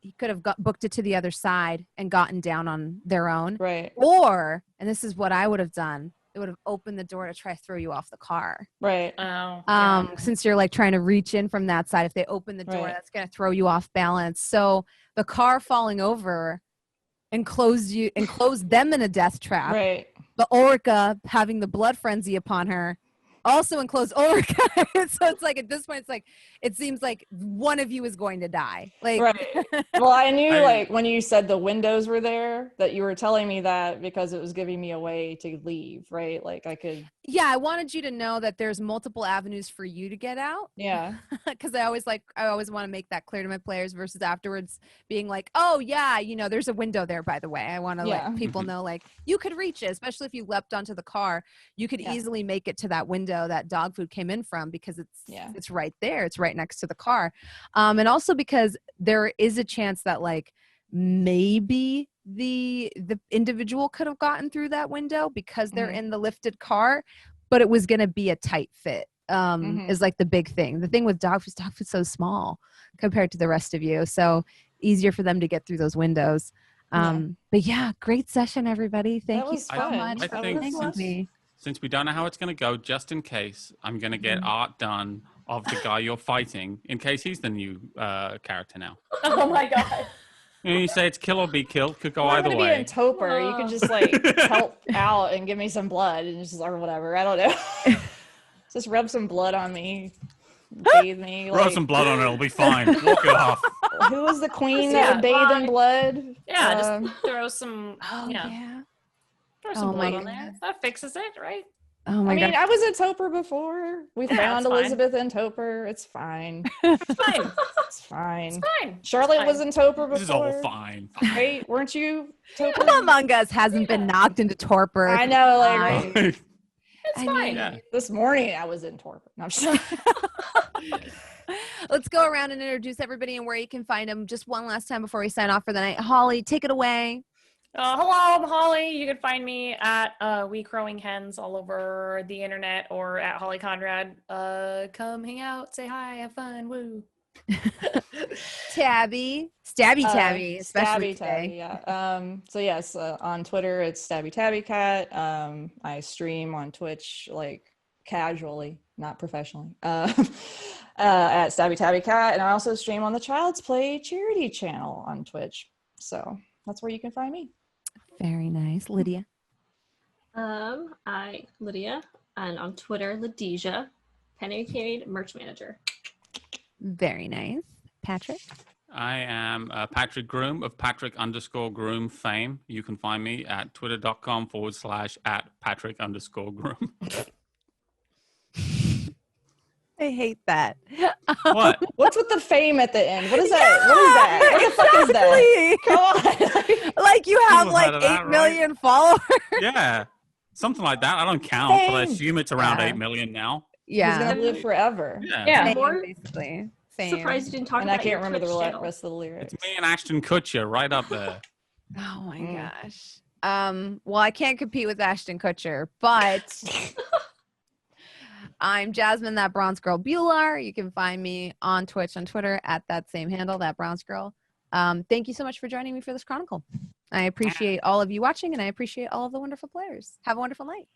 Speaker 1: you could have booked it to the other side and gotten down on their own.
Speaker 5: right,
Speaker 1: Or, and this is what I would have done, it would have opened the door to try to throw you off the car.
Speaker 5: right.
Speaker 2: Oh. yeah.
Speaker 1: Since you're like trying to reach in from that side, if they open the door,
Speaker 5: Right.
Speaker 1: that's going to throw you off balance. So the car falling over enclosed them in a death trap.
Speaker 5: Right.
Speaker 1: But Ulrika having the blood frenzy upon her also enclosed Ulrika. So it's like at this point, it's like it seems like one of you is going to die. Like,
Speaker 5: Right. Well, I knew
Speaker 3: I-
Speaker 5: like when you said the windows were there that you were telling me that because it was giving me a way to leave, right? Like I could,
Speaker 1: yeah, I wanted you to know that there's multiple avenues for you to get out.
Speaker 5: yeah,
Speaker 1: Because I always want to make that clear to my players versus afterwards being like, oh yeah, there's a window there, by the way. I want to
Speaker 5: Yeah.
Speaker 1: let people know, like, you could reach it, especially if you leapt onto the car, you could
Speaker 5: Yeah.
Speaker 1: easily make it to that window window that Dogfood came in from, because
Speaker 5: Yeah.
Speaker 1: it's right there. It's right next to the car. And also because there is a chance that like maybe the individual could have gotten through that window because they're in the lifted car, but it was going to be a tight fit. Is like the big thing. The thing with Dogfood's so small compared to the rest of you. So easier for them to get through those windows. But yeah, great session, everybody. Thank you
Speaker 5: was
Speaker 1: so
Speaker 5: fun.
Speaker 1: much
Speaker 3: I
Speaker 1: for
Speaker 3: think
Speaker 1: playing with me.
Speaker 3: since we don't know how it's going to go, just in case, I'm going to get art done of the guy you're fighting, in case he's the new character now.
Speaker 2: Oh my god.
Speaker 3: You know, you say it's kill or be killed, could go
Speaker 5: Well, I'm
Speaker 3: either
Speaker 5: gonna be
Speaker 3: way.
Speaker 5: in Toper. You could just like help out and give me some blood and just or whatever. I don't know. Just rub some blood on me, bathe me.
Speaker 3: Rub
Speaker 5: Like,
Speaker 3: some blood on it, it'll be fine. Walk it off.
Speaker 5: who was the queen
Speaker 2: Yeah,
Speaker 5: that would bathe in
Speaker 2: fine.
Speaker 5: blood?
Speaker 2: Yeah, just throw some.
Speaker 1: Oh
Speaker 2: yeah,
Speaker 1: yeah.
Speaker 2: throw some
Speaker 1: Oh my
Speaker 2: blood on there. That fixes it, right?
Speaker 1: Oh my
Speaker 5: I mean,
Speaker 1: god.
Speaker 5: I was in Toper before. We
Speaker 2: Yeah,
Speaker 5: found
Speaker 2: it's fine.
Speaker 5: Elizabeth in Toper. It's fine.
Speaker 2: It's fine.
Speaker 5: It's fine.
Speaker 2: It's fine.
Speaker 5: Charlotte
Speaker 2: It's
Speaker 5: was
Speaker 2: fine.
Speaker 5: in Toper before.
Speaker 3: This is all fine.
Speaker 5: Right? Weren't you Toper?
Speaker 1: Who among us hasn't been knocked into torpor?
Speaker 5: I know, like
Speaker 1: Fine.
Speaker 5: right?
Speaker 2: It's
Speaker 1: I
Speaker 2: fine.
Speaker 3: Yeah.
Speaker 5: This morning I was in Torp. No, I'm just
Speaker 1: Let's go around and introduce everybody and where you can find them just one last time before we sign off for the night. Holly, take it away.
Speaker 2: Hello, I'm Holly. You can find me at We Crowing Hens all over the internet, or at Holly Conrad. Come hang out, say hi, have fun, woo.
Speaker 1: Tabby. Tabby, especially
Speaker 5: Stabby Tabby,
Speaker 1: today.
Speaker 5: yeah. So yes, on Twitter it's Stabby Tabby Cat. I stream on Twitch like casually, not professionally. At Stabby Tabby Cat, and I also stream on the Child's Play charity channel on Twitch. So that's where you can find me.
Speaker 1: Very nice. Lydia.
Speaker 4: Lydia, and on Twitter, Lidija, Penny Arcade merch manager.
Speaker 1: Very nice. Patrick.
Speaker 3: I am Patrick Groome of Patrick_Groome fame. You can find me at twitter.com/@Patrick_Groome.
Speaker 1: I hate that.
Speaker 3: What?
Speaker 5: What's with the fame at the end? What is that? What is that? What the fuck is that?
Speaker 1: Exactly.
Speaker 5: Come on.
Speaker 1: Like you have
Speaker 3: People
Speaker 1: like
Speaker 3: heard of
Speaker 1: 8
Speaker 3: that, right?
Speaker 1: million followers.
Speaker 3: Yeah. Something like that. I don't count, but I
Speaker 5: Fame.
Speaker 3: assume it's around
Speaker 1: Yeah.
Speaker 3: 8 million now.
Speaker 5: He's
Speaker 1: Yeah.
Speaker 5: gonna live forever.
Speaker 3: Yeah.
Speaker 2: Yeah.
Speaker 1: Fame,
Speaker 4: More-
Speaker 1: basically. Fame.
Speaker 4: Surprised you didn't talk
Speaker 5: And I
Speaker 4: about your
Speaker 5: can't remember the
Speaker 4: Twitch channel.
Speaker 5: rest of the lyrics.
Speaker 3: It's me and Ashton Kutcher right up there.
Speaker 1: Oh my
Speaker 5: Mm.
Speaker 1: gosh. Well, I can't compete with Ashton Kutcher, but I'm Jasmine, that bronze girl Bhullar. You can find me on Twitch, on Twitter at that same handle, that bronze girl. Thank you so much for joining me for this chronicle. I appreciate all of you watching, and I appreciate all of the wonderful players. Have a wonderful night.